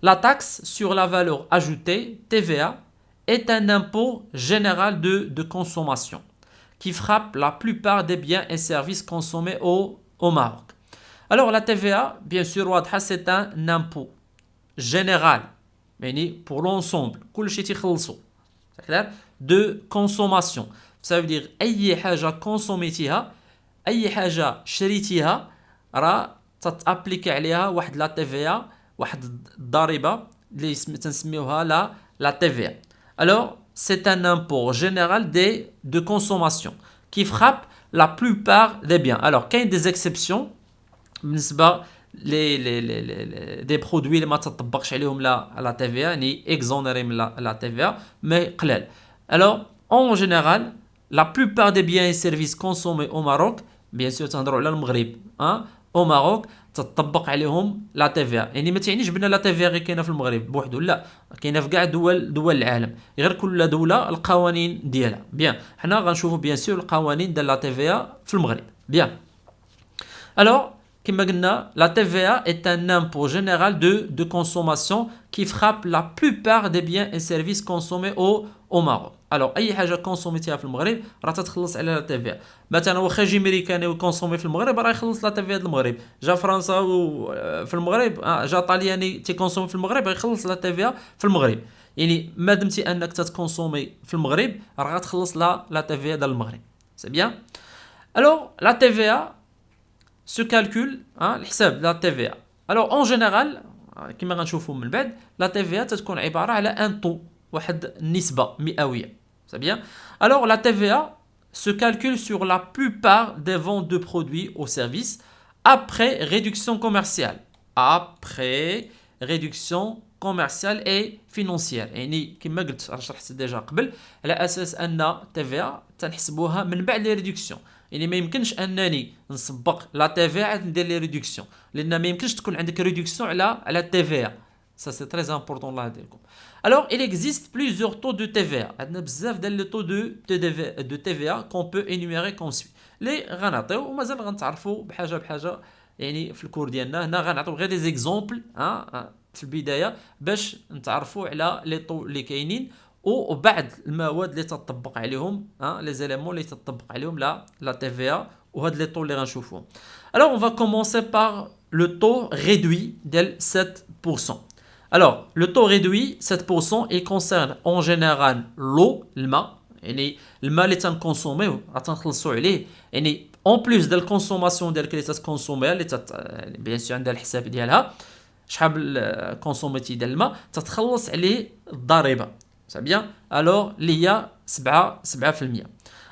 La taxe sur la valeur ajoutée, TVA, est un impôt général de consommation qui frappe la plupart des biens et services consommés au Maroc. Alors la TVA, bien sûr, c'est un impôt général, pour l'ensemble, de consommation. Ça veut dire أي حاجة كونسوميتيها أي حاجة شريتيها راه تتابليكي عليها واحد لا تي في ا واحد الضريبة اللي تنسميوها la TVA. Alors, c'est un impôt général de consommation qui frappe la plupart des biens. Alors, qu'il y a des exceptions, بالنسبة des produits اللي ما تطبقش عليهم la TVA, يعني exonérés من la TVA, mais قلال. Alors, en général, la plupart des biens et services consommés au Maroc, bien sûr تهضروا على المغرب, au Maroc تطبق عليهم لا تي في. يعني ما تعنيش بان لا تي في غير كاينه في المغرب بوحدو، لا، كاينه في كاع دول العالم، غير كل دوله القوانين ديالها. بيان، حنا غنشوفوا بيان سور القوانين ديال لا تي في المغرب. بيان. Alors, كما قلنا, la TVA est un impôt général de consommation qui frappe la plupart des biens et services consommés au Maroc. Alors, اي حاجه كونسوميتيها في المغرب راه تتخلص على لا تي في. مثلا واخا يجي امريكاني وكونسومي في المغرب راه يخلص لا تي في المغرب. جا فرنسا في المغرب، جا طالياني تيكونسومي في المغرب يخلص لا تي في المغرب. يعني ما دمتي انك تتكونسومي في المغرب راه غتخلص لا تي في ديال المغرب. سي بيان. Alors, la TVA se calcule, الحساب لا TVA. Alors en général كما غنشوفوا من بعد لا TVA تتكون عباره على ان طو، واحد النسبه مئويه. C'est bien. Alors la TVA se calcule sur la plupart des ventes de produits ou services après réduction commerciale. Après réduction commerciale et financière. يعني كما قلت شرحت ديجا قبل على اساس ان TVA تنحسبوها من بعد لي ريدكسيون. يعني ما يمكنش انني نسبق لا تي في عاد ندير لي ريدكسيون، لان ما يمكنش تكون عندك ريدكسيون على تي في. Ça c'est très important الله يهديكم. Alors il existe plusieurs taux de TVA. عندنا بزاف ديال لي taux de TVA qu'on peut énumérer comme suit. لي غنعطيو ومازال غنتعرفوا بحاجه يعني في الكور ديالنا. هنا غنعطيو غير دي زيكزامبل في البدايه باش نتعرفوا على لي طو اللي كاينين وبعض المواد اللي تطبق عليهم، لي زيليمون اللي تطبق عليهم لا تي في ا وهاد لي طو اللي غنشوفوهم. Alors on va commencer par le taux réduit ديال 7%. Alors le taux réduit 7% il concerne en général l'eau، الماء، يعني الماء اللي تنكونسوميو غتنخلصوا عليه، يعني en plus ديال الكونسوماسيون ديالك اللي تتكونسوميها اللي بيان سور عندها الحساب ديالها شحال كونسوميتي ديال الماء تتخلص عليه الضريبه. C'est bien. Alors, il y a 7%.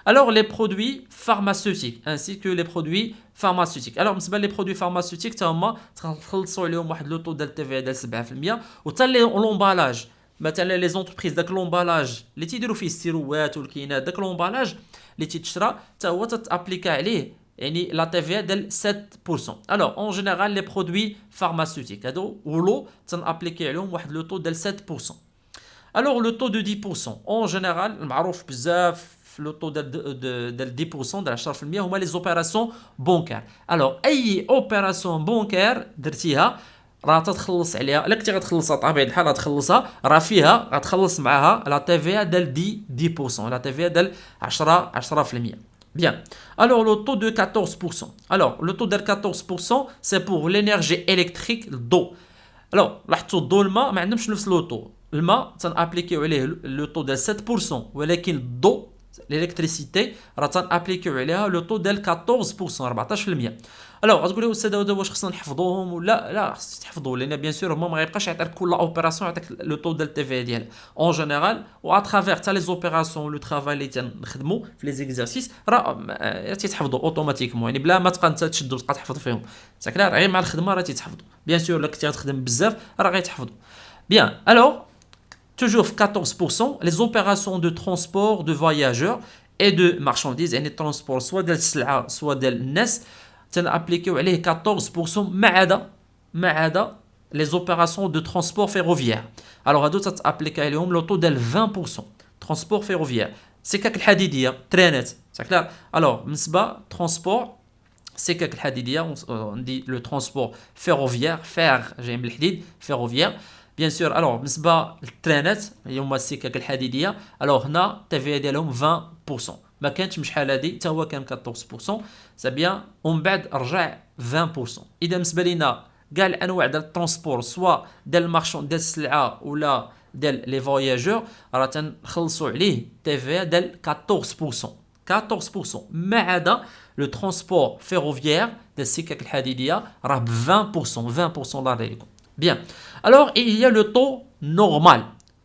Alors, les produits pharmaceutiques ainsi que les produits pharmaceutiques. Alors, les produits pharmaceutiques, تخلصوا عليهم واحد لو طو ديال تي في ديال 7%. وحتى لومبالاج، مثلا لي زونتربريز داك لومبالاج اللي تيديروا فيه السيروات والكينات، داك لومبالاج اللي تيتشرى حتى هو تتابليكا عليه يعني لا تي في ديال 7%. Alors, en général, les produits pharmaceutiques هادو ولو تنابليكي عليهم واحد لو طو ديال 7%. Alors le taux de 10% en général المعروف بزاف le taux de 10% de 10% هما les opérations bancaires. Alors اي opération bancaire درتيها راه تتخلص عليها، الا كنتي غتخلصها طبيعي الحال غتخلصها، راه فيها غتخلص معاها لا تي في ديال 10%، لا تي في ديال 10%. Bien. Alors le taux de 14%. Alors le taux de 14% c'est pour l'énergie électrique d'eau. Alors لاحظتوا الضوء الماء ما عندهمش نفس لو طو. الماء تنابليكيو عليه لو طو ديال 7%، ولكن الضوء الالكتريسيتي راه تنابليكيو عليها لو طو ديال 14%، 14%. الوغ غتقولي استاذ هذا واش خصنا نحفظوهم ولا لا؟ خصك تحفظوا، لان بيان سور هما ما غيبقاش يعطيك كل اوبيراسيون يعطيك لو طو ديال تي في ديالها اون جينيرال، و اترافير حتى لي زوبيراسيون لو ترافاي اللي تنخدموا في لي زيكزارسيس راه تيتحفظوا اوتوماتيكمون، يعني بلا ما تبقى انت تشد وتبقى تحفظ فيهم. ساكلا غير مع الخدمه راه تيتحفظوا. بيان سور الا كنتي غتخدم بزاف راه غيتحفظوا. بيان. الوغ toujours 14%, les opérations de transport de voyageurs et de marchandises, يعني transport soit ديال السلعه soit ديال الناس تنابليكيو عليه 14%، ما عدا les opérations de transport ferroviaire. alors هادو تتابليكي عليهم لو طو ديال 20% transport ferroviaire. سكك الحديديه، ترينات، صافي. alors بالنسبه transport سكك الحديديه عندي لو transport ferroviaire، فير جاي من الحديد، ferroviaire. بيان سور. الوغ بالنسبه للترانات اللي هما السكك الحديديه، الوغ هنا التيفيا ديالهم 20%، ما كانتش بشحال هادي حتى هو كان 14%، سي بيان، ومن بعد رجع 20%. اذا بالنسبه لينا كاع الانواع ديال الترونسبور، سوا ديال المارشون ديال السلعه ولا ديال لي فواياجور، راه تنخلصوا عليه تيفيا ديال 14%، 14%، ما عدا لو ترونسبور فيروفيير ديال السكك الحديديه راه ب 20%، 20% الله يرضي عليكم. بيان. الوغ il y a le taux normal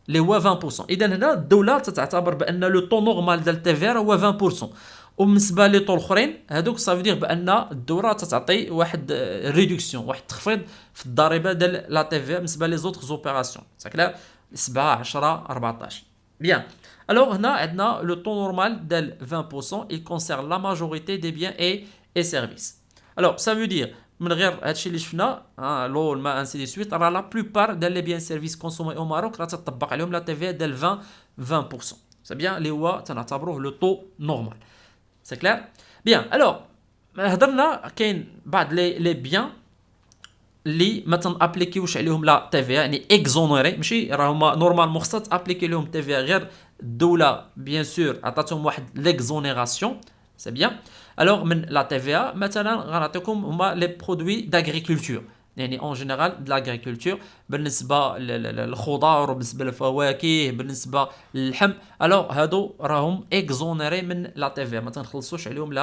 اللي هو 20%. اذا هنا الدوله تتعتبر بان لو طو نورمال ديال التيفيا هو 20%، وبالنسبه لي طو الاخرين هذوك صافي دير بان الدوله تعطي واحد ريدكسيون، واحد التخفيض في الضريبه ديال لا تيفيا بالنسبه لي زوطخ زوبيراسيون، صافي 7 10 14. بيان. الوغ هنا عندنا لو طو نورمال ديال 20%، il concerne la majorité des biens et services. الوغ ça veut dire من غير هادشي اللي شفنا لو الماء انسي دي سويت، راه لا بلوبار ديال لي بيان سيرفيس كونسومي او ماروك راه تطبق عليهم لا تيفيا ديال 20%، سي بيان اللي هو تنعتبروه لو طو نورمال، سي كلير. بيان. الوغ هضرنا كاين بعض لي بيان اللي ما تنابليكيوش عليهم لا تيفيا، يعني اكزونيري، ماشي راه هما نورمالمون خصها تابليكي لهم تيفيا، غير الدوله بيان سور عطاتهم واحد ليكزونيراسيون، سي بيان. الوغ من لا تيفيا مثلا غنعطيكم هما لي برودوي داغريكولتور، يعني اون جينيرال د لاغريكولتور، بالنسبه للخضار وبالنسبه للفواكه بالنسبه للحم، الوغ هادو راهم اكزونيري من لا تيفيا، ما تنخلصوش عليهم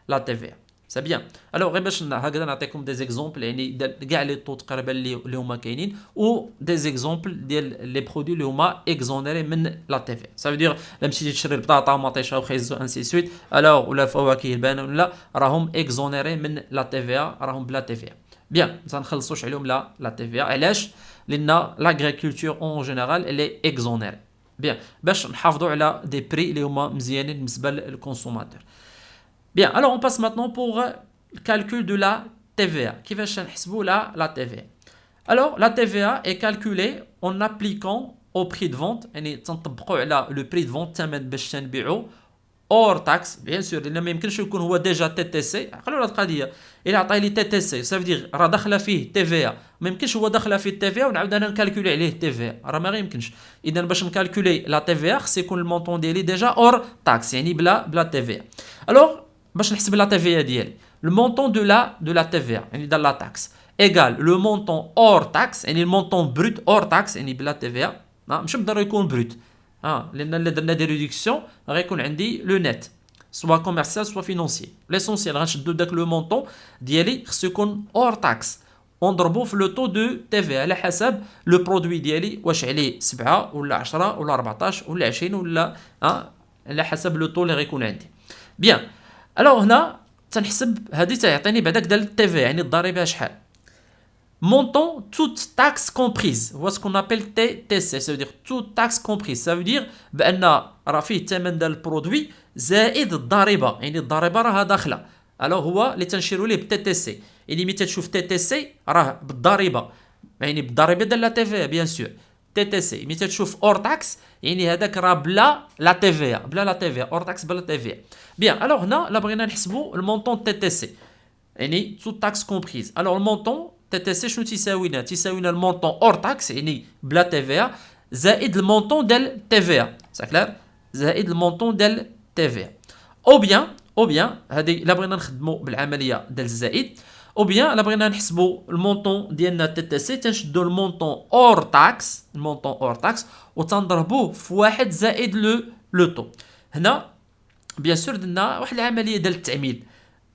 لا تيفيا، سي بيان. الوغ غير باش هكذا نعطيكم دي زيكزومبل، يعني كاع لي طو تقريبا اللي هما كاينين، و دي زيكزومبل ديال لي برودوي اللي هما اكزونيري من لا تيفيا. سا دير الا مشيتي تشري البطاطا ومطيشه وخيزو انسي سويت، الوغ ولا فواكه البان ولا راهم اكزونيري من لا تيفيا، راهم بلا تيفيا. بيان، ما تنخلصوش عليهم لا تيفيا. علاش؟ لان لاغريكولتور اون جينيرال اللي اكزونيري. بيان، باش نحافظوا على دي بري اللي هما مزيانين بالنسبه للكونسوماتور. Bien, alors on passe maintenant pour le calcul de la TVA. Qui va chercher la TVA? Alors, la TVA est calculée en appliquant au prix de vente, le prix de vente, hors taxe, bien sûr, il ne يمكنش يكون هو déjà TTC. خلونا القضيه الا عطى لي TTC ça veut dire راه داخله فيه TVA، ما يمكنش هو داخله فيه TVA ونعاود انا نكالكولي عليه TVA، راه ما غيمكنش. اذا باش نكالكولي لا TVA خص يكون المونطون ديالي ديجا اور taxe، يعني بلا TVA. alors باش نحسب لا TVA ديالي، le montant de la TVA يعني ديال لا taxe égal le montant hors taxe، يعني المونطون brut hors taxe يعني بلا TVA، ماشي بالضروري يكون brut، لان اللي درنا دي ريدكسيون غيكون عندي لو نت سوا كوميرسيال سوا فينونسي. ليسونسيال غنشدو داك لو مونطون ديالي خصو يكون اور تاكس، ونضربو في لو طو دو تي في على حسب لو برودوي ديالي واش عليه 7 ولا 10 ولا 14 ولا 20 ولا على حسب لو طو اللي غيكون عندي. بيان. الوغ هنا تنحسب هادي تيعطيني بعداك ديال التي في، يعني الضريبه شحال. Montant toute taxe comprise هو ce qu'on appelle TTC، ça veut dire toute taxe comprise، ça veut dire بان راه فيه الثمن ديال البرودوي زائد الضريبه، يعني الضريبه راها داخله. الوغ هو اللي تنشيروا ليه بالتي تي سي، يعني ملي تشوف تي تي سي راه بالضريبه، يعني بالضريبه ديال لا تي في بيان سور. تي تي سي ملي تشوف اور تاكس يعني هذاك راه بلا لا تي في، بلا لا تي في، اور تاكس بلا تي في. بيان. الوغ هنا لا بغينا نحسبوا المونطون تي تي سي، يعني toute taxe comprise. الوغ المونطون تي تي سي شنو تيساوينا؟ تيساوينا المونطون اور تاكس يعني بلا تي في زائد المونطون ديال تي في، سا كلير، زائد المونطون ديال تي في. او بيان هذه الا بغينا نخدموا بالعمليه ديال الزائد، او بيان الا بغينا نحسبوا المونطون ديالنا تي تي سي تنشدوا المونطون اور تاكس، المونطون اور تاكس وتنضربوه في واحد زائد لو طو. هنا بيان سور درنا واحد العمليه ديال التعميل،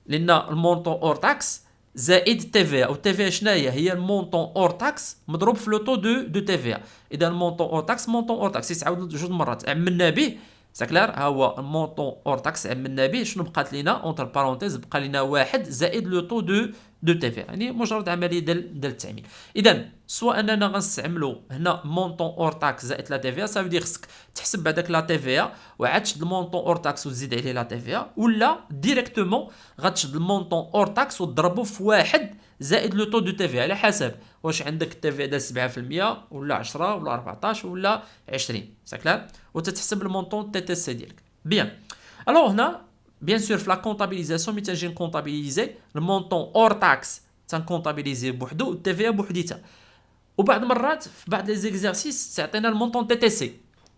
لان المونطون اور تاكس زائد تي في، او تي في شناهي؟ هي المونطون اور تاكس مضروب في لو طو دو تي في. اذا المونطون اور تاكس مونطون اور تاكس يتعاود جوج مرات، عملنا به سا كلير، ها هو المونطون اور تاكس عملنا به، شنو بقات لينا اونتر بارونتيز؟ بقى لينا واحد زائد لو طو دو تي في، يعني مجرد عمليه ديال التعميل. اذا سواء اننا غنستعملوا هنا مونطون اور تاكس زائد لا تي في، صافي دير خصك تحسب بعداك لا تي في وعاد تشد المونطون اور تاكس وتزيد عليه لا تي في، ولا ديريكتومون غتشد المونطون اور تاكس وتضربو في واحد زائد لو طو دو تي في، على حسب واش عندك التي في ديال 7% ولا 10 ولا 14 ولا 20، سا كلير، وتتحسب المونطون تي تي سي ديالك. بيان. الوغ هنا بيان سور في لا كونطابيليزاسيون ملي تنجي نكونطابيليزي المونطون اور تاكس تنكونطابيليزي بوحدو والتي في بوحديتها. وبعض المرات في بعض لي زيكزارسيس تعطينا المونطون تي تي سي،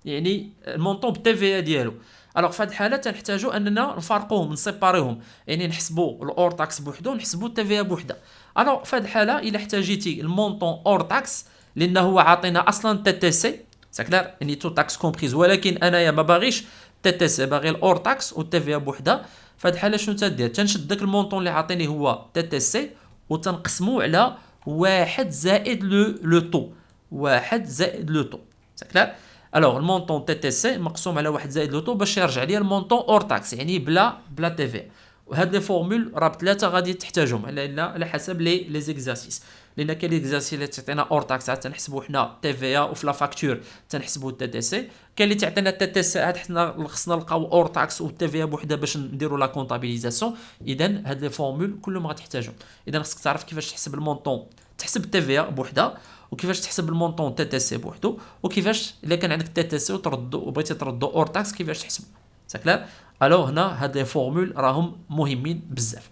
يعني المونطون بالتي في ديالو. الوغ في هذه الحاله تنحتاجوا اننا نفرقوهم نسيباريهم، يعني نحسبوا الاور تاكس بوحده ونحسبوا التي في بوحده. الوغ في هذه الحاله الا احتاجيتي المونطون اور تاكس لانه هو عاطينا اصلا تي تي سي ساكلار يعني تو تاكس كومبريز، ولكن انايا ما باغيش تي تي سي، باغي الاور تاكس والتي في بوحده. في هذه الحاله شنو تدير؟ تنشد داك المونطون اللي عاطيني هو تي تي سي وتنقسمو على واحد زائد لو طو، واحد زائد لو طو ساكلار. الوغ المونطون تي تي سي مقسوم على واحد زائد لو طو باش يرجع لي المونطون اور تاكس، يعني بلا تي في. وهاد لي فورمول راه بثلاثه غادي تحتاجهم على حسب لي زيكزارسيس، لان كاين لي زيكزارسيس اللي تعطينا اور تاكس عاد تنحسبوا حنا تي في وفي لا فاكتور تنحسبوا تي تي سي. كاين اللي تعطينا تي تي سي عاد حنا خصنا نلقاو اور تاكس والتي في بوحده باش نديروا لا كونطابيليزاسيون. اذا هاد لي فورمول كلهم غتحتاجهم. اذا خصك تعرف كيفاش تحسب المونطون، تحسب التي في بوحده، وكيفاش تحسب المونطون تي تي سي بوحدو، وكيفاش الا كان عندك تي تي سي وبغيتي تردو اور تاكس كيفاش تحسبو. ساكلار. الوغ هنا هاد لي فورمول راهم مهمين بزاف.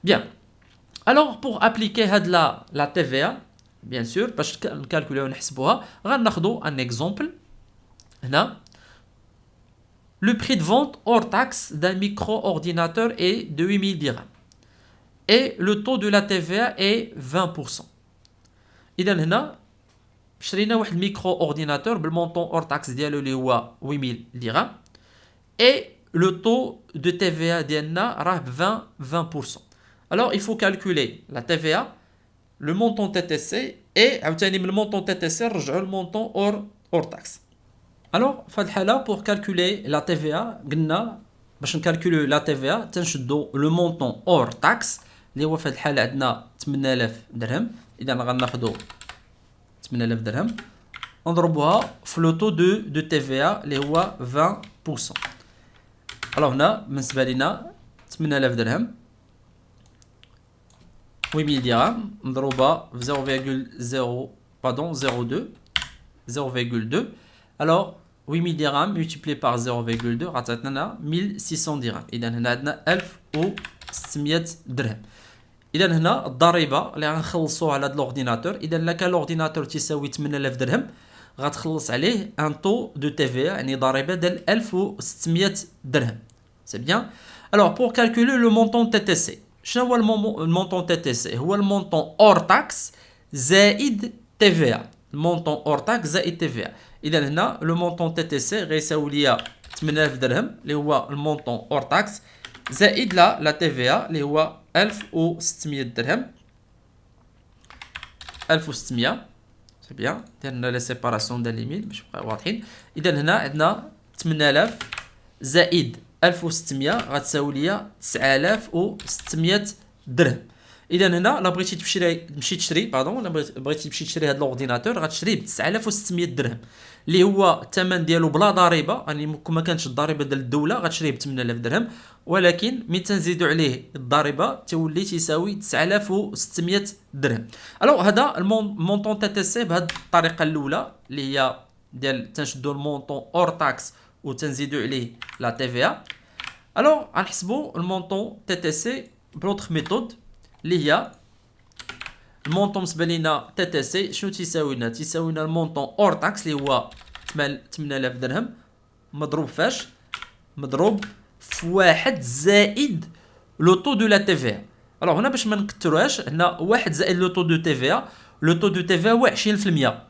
بيان. الوغ بوغ ابليكي هاد لا تي في بيان سور باش نكالكوليو ونحسبوها غناخدو ان اكزومبل. هنا le prix de vente hors taxe d'un micro-ordinateur est de 8000 dirhams et le taux de la TVA est 20%. اذا هنا شرينا واحد الميكرو اورديناتور بالمونطون اور تاكس ديالو اللي هو 8000 درهم اي لو طو دو تي في ديالنا راه ب 20%. alors il faut calculer la TVA, le montant TTC et عاوتاني من المونطون TTC نرجعوا المونطون اور تاكس. alors في هذه الحاله pour calculer la TVA قلنا باش نكالكوليو لا TVA تنشدو لو مونطون اور تاكس اللي هو في هذه الحاله عندنا 8000 درهم. اذا غناخذوا 8000 درهم نضربوها في لو طو دو تي في اللي هو 20%. الوغ هنا بالنسبه لينا 8000 درهم 8000 درهم مضروبه في 0.0 pardon 0.2 الوغ 8000 درهم ملتيبلي بار 0.2 غتعطينا 1600 درهم. اذا هنا عندنا 1600 درهم. اذا هنا الضريبه اللي غنخلصوها على هذا الاورديناتور، اذا الا كان الاورديناتور تساوي 8000 درهم غتخلص عليه ان طو دو تي في يعني ضريبه ديال 1600 درهم. سي بيان. الوغ بور كالكولي لو مونطون تي تي سي، شنو هو المونطون تي تي سي؟ هو المونطون اور تاكس زائد تي في، المونطون اور تاكس زائد تي في. اذا هنا لو مونطون تي تي سي غيساوي ليا 8000 درهم اللي هو المونطون اور تاكس زائد لا تي في اللي هو 1600 درهم. 1600 سي بيان. درنا لا سيباراسيون ديال ليميل باش نبقاو واضحين. اذا هنا عندنا 8000 زائد 1600 غتساوي ليا 9600 درهم. اذا هنا لا بغيتي تمشي تشري باردون، بغيتي تمشي تشري هذا الاورديناتور غتشريه ب 9600 درهم اللي هو الثمن ديالو بلا ضريبه، يعني ما كانتش الضريبه ديال الدوله غتشريه ب 8000 درهم، ولكن ملي تنزيدوا عليه الضريبه تولي تيساوي 9600 درهم. الو هذا المونطون تي تي سي بهذه الطريقه الاولى اللي هي ديال تنشدوا المونطون اور تاكس وتنزيدوا عليه لا تي في. الو غنحسبوا المونطون تي تي سي بلوتر ميثود اللي هي المونطون بالنسبه لينا تي تي سي شنو تيساوي لنا؟ تيساوي لنا المونطون اور تاكس اللي هو 8000 درهم مضروب فاش؟ مضروب في واحد زائد لو طو دو لا تي في. الوغ هنا باش ما نكثروهاش هنا واحد زائد لو طو دو تي في، لو طو دو تي في هو 20%.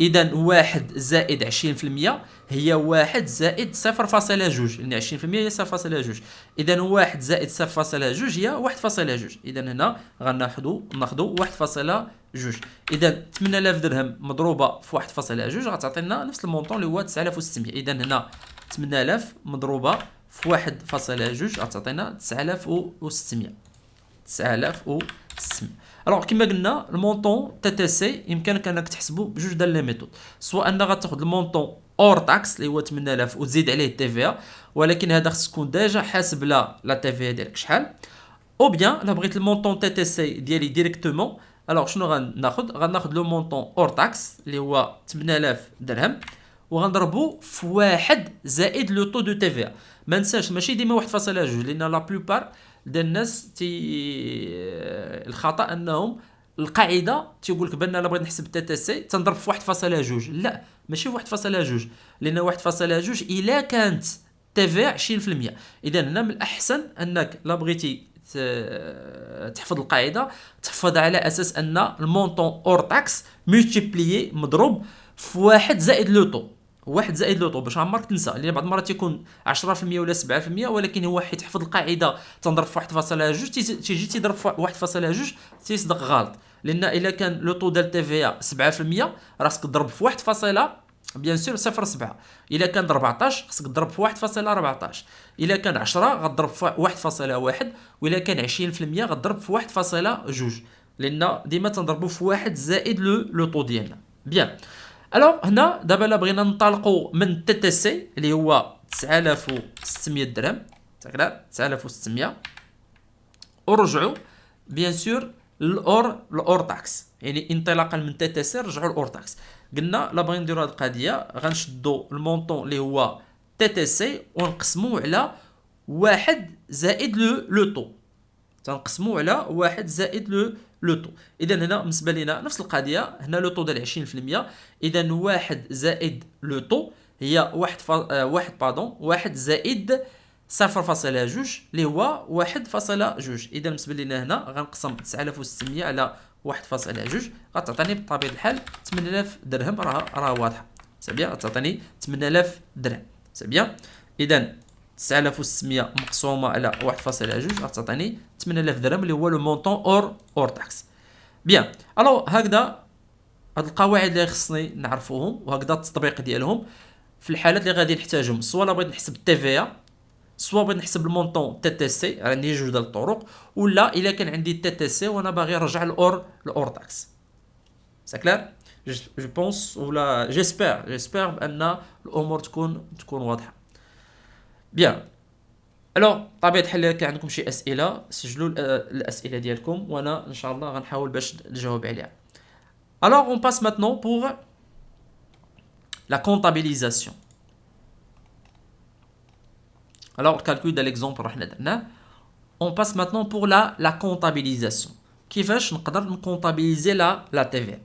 اذا واحد زائد 20% هي واحد زائد 0.2 لان 20% هي 0.2. اذا واحد زائد 0.2 هي 1.2. اذا هنا غناخذوا 1.2. اذا 8000 درهم مضروبه في 1.2 غتعطينا نفس المونطون اللي هو 9600. اذا هنا 8000 مضروبه في 1.2 غتعطينا 9600. الوغ كما قلنا المونطون تي تي سي يمكنك انك تحسبه بجوج ديال لي ميثود، سواء ان غتاخذ المونطون اور تاكس اللي هو 8000 وتزيد عليه التي في، ولكن هذا خص تكون ديجا حاسب لا تي في ديالك شحال، او بيان الا بغيت المونطون تي تي سي ديالي ديريكتومون. الوغ شنو غناخذ لو مونطون اور تاكس اللي هو 8000 درهم وغنضربو في واحد زائد لو طو دو تي في. ما نساش ماشي ديما 1.2 لان لا بلوبار ديال الناس الخطا انهم القاعده تيقول لك بان الا بغيت نحسب تي تي سي تنضرب في 1.2. لا ماشي في 1.2، لان 1.2 الا كانت تي في 20%. اذا هنا من الاحسن انك لا بغيتي تحفظ القاعده تحفظها على اساس ان المونطون اور تاكس ملتيبليي مضروب في واحد زائد لو طو. واحد زائد لو طو باش عمرك تنسى، لان بعض المرات يكون 10% ولا 7%، ولكن هو حيت تحفظ القاعده تنضرب في 1.2 تيجي تضرب في 1.2 تيصدق غلط. لان الا كان لو طو ديال تي في 7% راسك تضرب في 1 بيان سور 0.7. الا كان 14 خصك تضرب في 1.14. الا كان 10 غتضرب في 1.1. والا كان 20% غتضرب في 1.2، لان ديما تنضربوا في واحد زائد لو طو ديالنا. بيان. الوغ هنا دابا لا بغينا ننطلقوا من تي تي سي اللي هو 9600 درهم، 9600، ورجعوا بيان سور الاور تاكس، يعني انطلاقا من تي تي سي رجعوا الاور تاكس. قلنا لا بغينا نديروا هذه القضيه غنشدوا المونطون اللي هو تي تي سي ونقسموه على واحد زائد لو طو، تنقسموه على واحد زائد لو طو. اذا هنا بالنسبه لنا نفس القضيه، هنا لو طو ديال 20%، اذا واحد زائد لو طو هي واحد زائد 0.2 اللي هو 1.2. اذا بالنسبه لنا هنا غنقسم 9600 على 1.2 غتعطيني بطبيعه الحال 8000 درهم. راه واضحه سبيان، غتعطيني 8000 درهم سبيان. اذا 9600 مقسومه على 1.2 غتعطيني 8000 درهم اللي هو لو مونطون اور تاكس. بيان. الو هكذا هاد القواعد اللي خصني نعرفوهم، وهكذا التطبيق ديالهم في الحالات اللي غادي نحتاجهم، سواء لا بغيت نحسب تي في سواء بغيت نحسب المونطون تي تي سي، عندي جوج ديال الطرق، ولا الا كان عندي تي تي سي وانا باغي نرجع الاور تاكس. سا كلير؟ جو بونس ولا جيسبر بان الامور تكون واضحه. بيان. الو طبيعه الحال كان عندكم شي اسئله سجلوا الاسئله ديالكم وانا ان شاء الله غنحاول باش نجاوب عليها. Alors on passe maintenant pour la comptabilisation. Alors le calcul de l'exemple راح درناه. On passe maintenant pour la comptabilisation. كيفاش نقدر نكونطابيليزي لا تي في.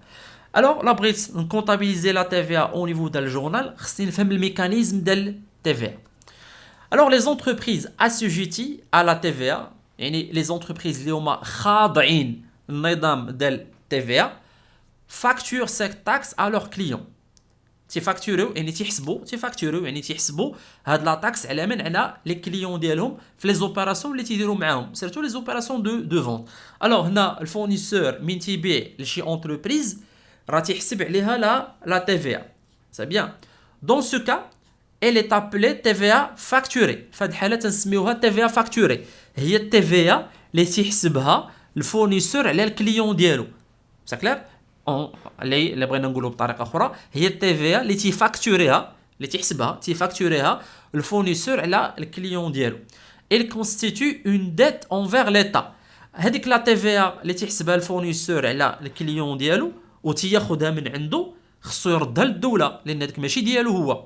Alors لا بغيت نكونطابيليزي لا تي في au niveau ديال الجورنال خصني نفهم الميكانيزم ديال تي في. Alors les entreprises assujetties à la TVA، يعني les entreprises اللي هما خاضعين للنظام ديال TVA facturent cette taxe à leurs clients. تيفاكتوريو يعني تيحسبوا هاد لا تاكس على من على لي كليون ديالهم في لي زوبيراسيون اللي تيديروا معاهم، سيرتو لي زوبيراسيون دو فونت. الوغ هنا الفورنيسور من تيبيع لشي اونتربريز راه تيحسب عليها لا تي في. سي بيان. دون سو كا elle est appelée TVA facturée. فهاد الحاله تنسميوها TVA facturée، هي التي في اللي تيحسبها الفورنيسور على الكليون ديالو. سا كلير؟ اللي بغينا نقولوا بطريقه اخرى هي التي في اللي تيفاكتوريها اللي تيحسبها الفورنيسور على الكليون ديالو. il constitue une dette envers l'état. هذيك لا تي في اللي تيحسبها الفورنيسور على الكليون ديالو وتياخذها من عنده خصو يردها للدوله، لان هذيك ماشي ديالو، هو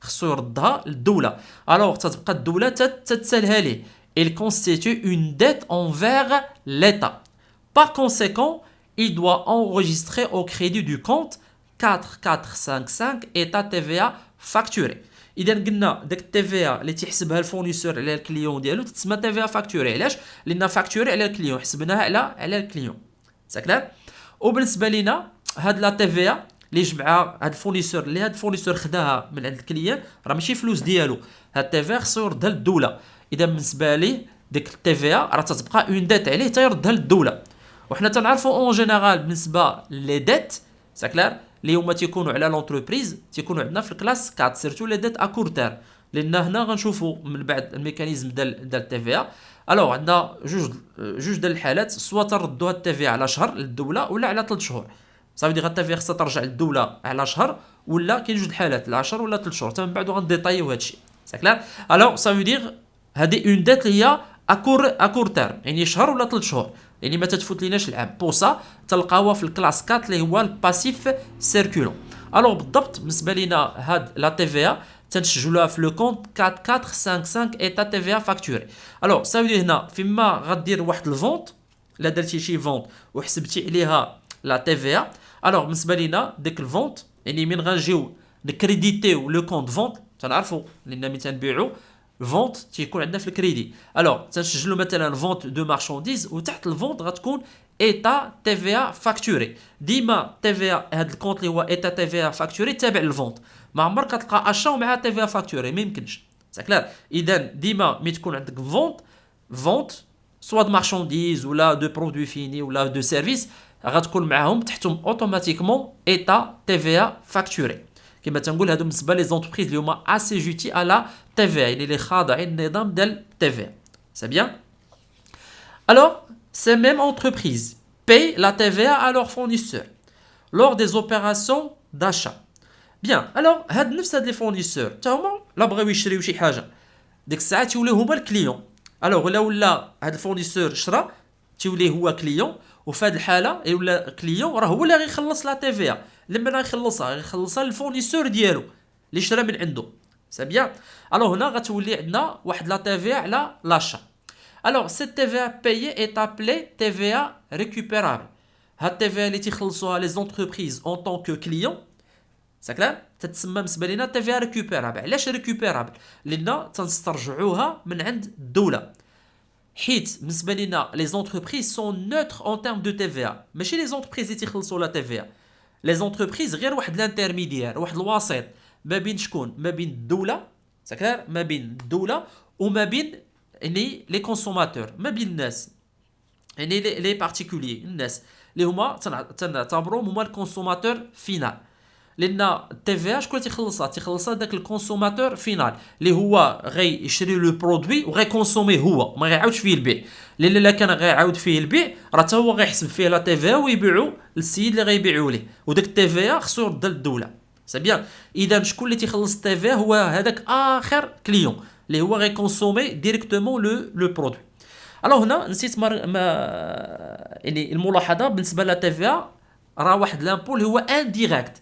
خصو يردها للدوله. الوغ تتبقى الدوله تتسالها ليه. il constitue une dette envers l'état. par conséquent il doit enregistrer au crédit du compte 4455 état TVA facturé. اذا قلنا داك التي في اللي تيحسبها الفورنيسور على الكليون ديالو تسمى تي في فاكتوري. علاش؟ لان فاكتوري على الكليون، حسبناها على الكليون. ساكلير؟ وبالنسبه لينا هاد لا تي في اللي جمعها هاد الفورنيسور خداها من عند الكليان راه ماشي فلوس ديالو، هاد التي في خصو يردها للدوله. اذا بالنسبه ليه ديك التي في راه تتبقى اون ديت عليه تيردها للدوله. وحنا تنعرفوا اون جينيرال بالنسبه لي ديت ساكلير اللي هما تيكونوا على لونتربريز تيكونوا عندنا في الكلاس 4 سيرتو لي ديت ا كورتير، لان هنا غنشوفوا من بعد الميكانيزم ديال التي في. الوغ عندنا جوج ديال الحالات، سواء تردوا هاد التي في على شهر للدوله ولا على 3 شهور. صافي دير التي في خصها ترجع للدوله على شهر، ولا كاين جوج الحالات ل 10 ولا 3 شهور. تما من بعد غنديطايو هادشي ساكلير. الوغ صافي دير هادي اون ديت اللي هي اكور تيرم، يعني شهر ولا 3 شهور، يعني ما تتفوت ليناش العام. بوصا تلقاوها في الكلاس 4 اللي هو الباسيف سيركولون. الوغ بالضبط بالنسبه لينا هاد لا تي في تنسجلوها في لو كونت 4455 ايتا تي في فاكتوري. الوغ صافي هنا فيما غدير واحد الفونت لا درتي شي فونت وحسبتي عليها لا تي في ا، الوغ بالنسبه لينا ديك الفونت يعني من غنجيو نكريديتيو لو كونت فونت تنعرفوا لان ملي تنبيعوا فونت تيكون عندنا في الكريدي، الوغ تنسجلوا مثلا فونت دو مارشانديز وتحت الفونت غتكون ايتا تي في ا فاكتوري. ديما تي في ا هذا الكونت اللي هو ايتا تي في ا فاكتوري تابع للفونت، ما عمرك كتلقى اشا ومعها تي في ا فاكتوري، ما يمكنش كلار. اذا ديما ملي تكون عندك فونت سوا د مارشانديز ولا دو برودوي فيني ولا دو سيرفيس غتكون معاهم تحتهم اوتوماتيكمون ايتا تي في ا فاكتوري. كما تنقول هادو بالنسبه لي زونتربريز اللي هما اسيجوتي على تي في ا يعني اللي خاضعين النظام ديال تي في ا. سي بيان. Alors, ces mêmes entreprises payent la TVA à leurs fournisseurs lors des opérations d'achat. Bien, alors, هاد لي فورنيسور تا هما لا بغاو يشريو شي حاجه، ديك الساعه تيوليو هما الكليون. الوغ ولا هاد الفورنيسور شرا تيولي هو كليون، وفي هاد الحاله ولا كليون راه هو اللي غيخلص لا تي في ا، لما غيخلصها للفورنيسور ديالو اللي شرا من عنده. سي بيان. الوغ هنا غتولي عندنا واحد لا تي في ا على لاشا. Alors, cette TVA payée est appelée TVA récupérable. Cette TVA اللي تيخلصوها les entreprises en tant que clients، ساكلان تتسمى بالنسبه لنا TVA récupérable. علاش récupérable؟ لان تنسترجعوها من عند الدوله، حيت بالنسبه لنا les entreprises sont neutres en termes de TVA. ماشي les entreprises اللي تيخلصوا لا TVA، les entreprises غير واحد الانترميديير، واحد الوسيط ما بين شكون؟ ما بين الدوله، ساكلان ما بين الدوله وما بين يعني لي كونسوماتور، ما بين الناس يعني لي بارتيكولي الناس اللي هما تنعتبروهم هما الكونسوماتور فينال. لان التي في ا شكون تيخلصها داك الكونسوماتور فينال اللي هو غيشري لو برودوي وغيكونسوميه هو، ما غيعاودش فيه البيع. لان الا كان غيعاود فيه البيع راه حتى هو غيحسب فيه لا تي في ا ويبيعو للسيد اللي غيبيعوا ليه، وداك التي في ا خصو يرد للدوله. سي بيان. اذا شكون اللي تيخلص التي في ا؟ هو هذاك اخر كليون اللي هو غيكونسومي ديريكتومون لو برودوي. الوغ هنا نسيت يعني الملاحظه بالنسبه لا تي في ا راه واحد لامبو اللي هو انديريكت.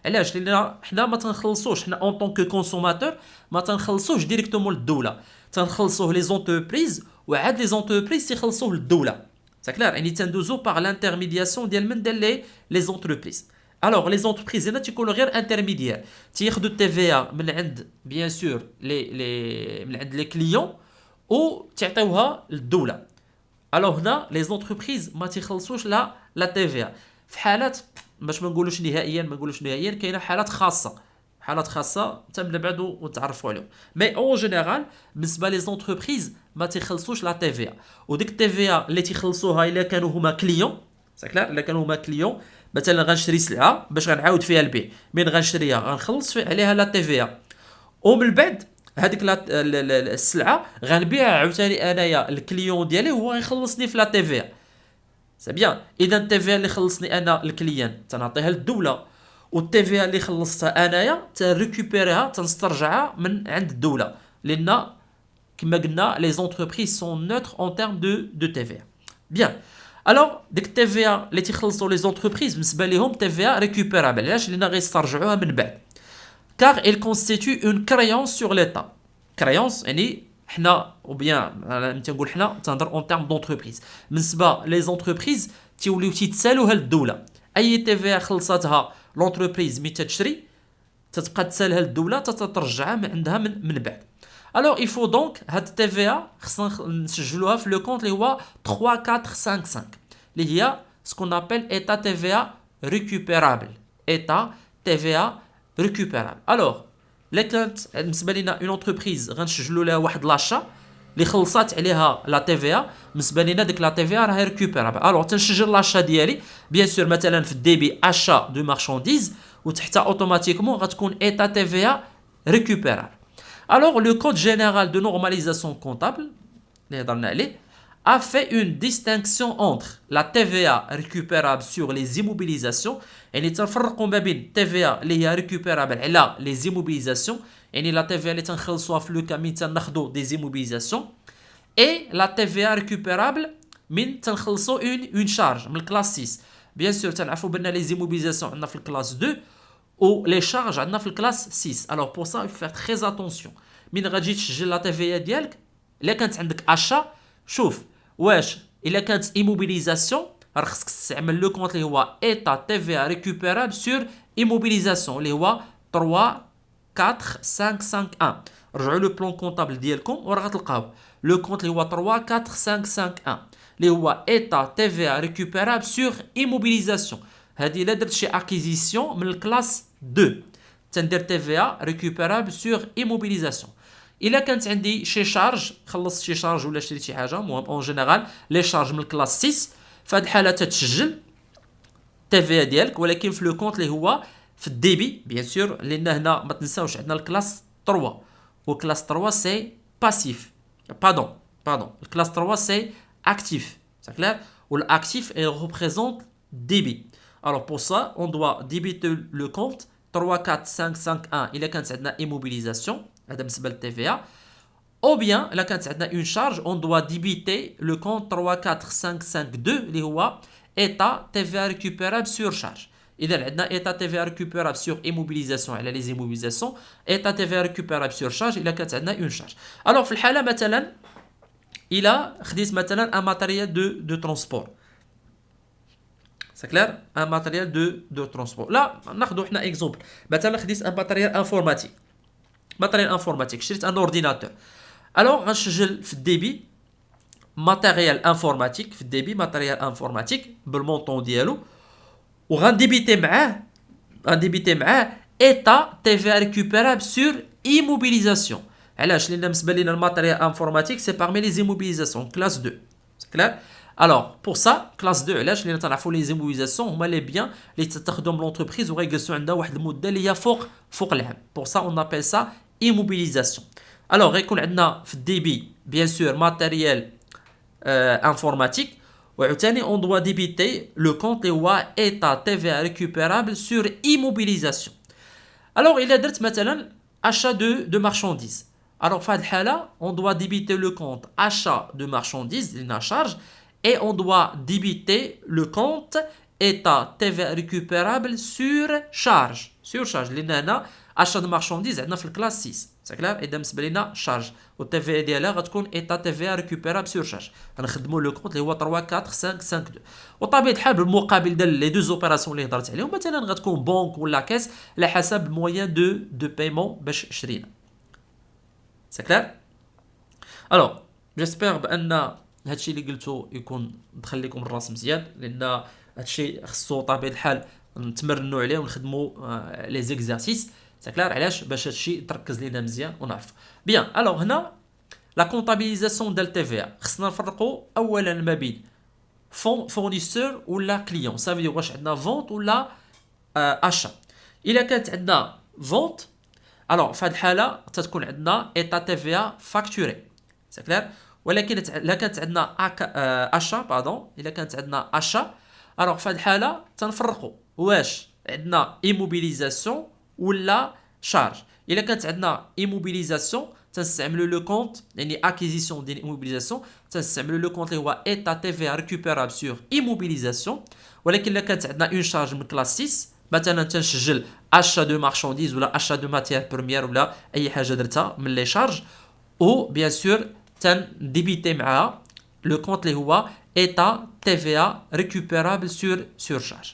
علاش؟ لان حنا ما تنخلصوش، حنا اون طون كو كونسوماتور ما تنخلصوش ديريكتومون للدوله، تنخلصوه لي زونتربريز وعاد لي زونتربريز تيخلصوه للدوله. سا كلار يعني تندوزو باغ لانترميدياسيون ديال من ديال لي زونتربريز. الوغ لي زونتربريز هنا تيكونوا غير انترميديير، تياخذوا التي في ا من عند بيان سور من عند لي كليون وتعطيوها للدوله. الوغ هنا لي زونتربريز ما تيخلصوش لا تي في ا في حالات باش ما نقولوش نهائيا كاينه حالات خاصه تم بعدو ونتعرفوا عليهم. مي اون جينيرال بالنسبه لي زونتربريز ما تيخلصوش لا تي في ا، وديك التي في ا اللي تيخلصوها الا كانوا هما كليون، ساكلار الا كانوا هما كليون مثلا غنشري سلعه باش غنعاود فيها البيع، من غنشريها غنخلص عليها لا تي في ا، ومن بعد هذيك السلعه غنبيعها عاوتاني انايا الكليون ديالي هو غيخلصني في لا تي في ا. سي بيان. اذا التي في ا اللي خلصني انا الكليان تنعطيها للدوله، والتي في ا اللي خلصتها انايا تريكوبيريها تنسترجعها من عند الدوله، لان كما قلنا لي زونتربريز سون نوتر اون تيرم دو تي في ا. بيان. الوغ ديك التي في ا اللي تيخلصوا لي زونتربريز بالنسبه ليهم تي في ا ريكوبيرابل. علاش؟ لان غيسترجعوها من بعد. car il constitue une créance sur l'état. créance يعني حنا ou bien تنقول حنا تنهضر اون تيرم دونتربريز. بالنسبه لي زونتربريز تيوليو تيتسالوها للدوله، اي تي في خلصاتها لونتربريز مي تشري تتبقى تسالها للدوله تترجعها من عندها من بعد. الوغ il faut donc هاد التي في خصنا نسجلوها في لو كونت اللي هو 3455 اللي هي سكون ابل ايتا تي في ريكوبيرابل. ايتا تي في ريكوبيرابل. الوغ لا كانت بالنسبه لينا اون انتربريز غنسجلوا لها واحد لاشا اللي خلصات عليها لا تي في بالنسبه لينا ديك لا تي في راهي ريكوبيرابل. الوغ تنسجل لاشا ديالي بيان سور مثلا في الديبي اشا دو مارشانديز وتحتها اوتوماتيكمون غتكون ايتا تي في ريكوبيرابل. الوغ لو كود جينيرال دو نورماليزاسيون كونطابل اللي هضرنا عليه a fait une distinction entre la TVA récupérable sur les immobilisations. يعني تنفرقوا ما بين TVA اللي هي récupérable على les immobilisations، يعني la TVA اللي تنخلصوها في لو كامين تناخذوا des immobilisations، et la TVA récupérable من تنخلصوا une charge من الكلاس 6. بيان سور تنعرفوا بان les immobilisations عندنا في الكلاس 2 و les charges عندنا في الكلاس 6. alors pour ça il faut faire très attention من غتجي تسجل la TVA ديالك. الا كانت عندك achat شوف واش الا كانت immobilisation راه خصك تستعمل لو كونت اللي هو ايتا تي في ا ريكوبيرابل سور immobilisation اللي هو 3 4 5 5 1. رجعوا لو بلون كونطابل ديالكم وراه غتلقاو لو كونت اللي هو 3 4 5 5 1 اللي هو ايتا تي في ا ريكوبيرابل سور immobilisation. هذه الا درت شي اكيزيسيون من الكلاس 2 تندير تي في ا ريكوبيرابل سور immobilisation. الا كانت عندي شي شارج خلصت شي شارج ولا شريت شي حاجه المهم اون جينيرال لي شارج من الكلاس 6 في هذه الحاله تتسجل تي في ديالك ولكن في لو كونت اللي هو في الديبي بيان سور لان هنا ما تنساوش عندنا الكلاس 3 وكلاس 3 سي باسيف باردون الكلاس 3 سي اكتيف سا كلير والاكتيف il représente débit. alors pour ça on doit débiter le compte 3 4 5 5 1 الا كانت عندنا immobilisation هذا بالنسبه للتي ou bien الا كانت عندنا une charge on doit débiter le compte 3 4 5 5 2 اللي هو état TVA récupérable sur charge. اذا عندنا état TVA récupérable sur immobilisation على les immobilisations état TVA récupérable sur charge الا كانت عندنا une charge. alors في الحاله مثلا الا خديت مثلا un matériel de transport c'est clair un matériel de transport لا ناخذوا حنا exemple مثلا خديت un matériel informatique شريت ان اورديناتور الوغ غنسجل في الديبي ماتيريال انفورماتيك في الديبي ماتيريال انفورماتيك بالمونطون ديالو وغنديبيتي معاه ايتا تي في ريكوبيرابل سور immobilisation. علاش؟ لان بالنسبه لينا الماتيريال انفورماتيك سي بارمي لي زيموبيليزاسيون كلاس 2 سي كلير. الوغ بور سا كلاس 2 علاش؟ لان تنعرفوا لي زيموبيليزاسيون هما لي بيان اللي تستخدم لونتربريز وغيجلسوا عندها واحد المده اللي هي فوق العام. بور سا اون ابيل سا immobilisation. alors غيكون عندنا في الديبي bien sûr matériel informatique وعاوتاني on doit débiter le compte اللي هو état TVA récupérable sur immobilisation. alors الا درت مثلا achat de marchandises alors في هذه الحاله on doit débiter le compte achat de marchandises لنا charge et on doit débiter le compte état TVA récupérable sur charge لان هنا achat de marchandises عندنا في الكلاس 6 سا كلير. اذا بالنسبه لينا شارج والتي في ديالها غتكون ايتا تي في ريكوبيرابل سور شارج غنخدموا لو كونت اللي هو 3 4 5 5 2 وطبيعه الحال بالمقابل ديال لي دوز اوبيراسيون اللي هضرت عليهم مثلا غتكون بنك ولا كاس على حسب الموين دو بايمون باش شرينا سا كلير. الوغ جيسبر بان هادشي اللي قلتو يكون دخل لكم الراس مزيان لان هادشي خصو طبيعه الحال نتمرنوا عليه ونخدموا لي زيكزارسيس سا كلير. علاش؟ باش هادشي تركز لينا مزيان ونعرف بيان. الوغ هنا لا كونطابيليزاسيون ديال تي في خصنا نفرقوا اولا ما بين فورنيسور ولا كليون صافي واش عندنا فونت ولا اشا. الا كانت عندنا فونت الوغ في هاد الحاله تتكون عندنا ايتا تي في فاكتوري سا كلير. ولكن الا كانت عندنا اشا الا كانت عندنا اشا الوغ في هاد الحاله تنفرقوا واش عندنا immobilisation ولا شارج. الا كانت عندنا immobilisation تنستعملوا لو كونت يعني اكيزيسيون ديال immobilisation تنستعملوا لو كونت اللي هو ايتا تي في ريكوبيرابل سور immobilisation. ولكن الا كانت عندنا اون شارج من كلاس 6 مثلا تنسجل اشا دو مارشانديز ولا اشا دو ماتيير بروميير ولا اي حاجه درتها من لي شارج او بيان سور تنديبيتي معها لو كونت اللي هو ايتا تي في ريكوبيرابل سور شارج.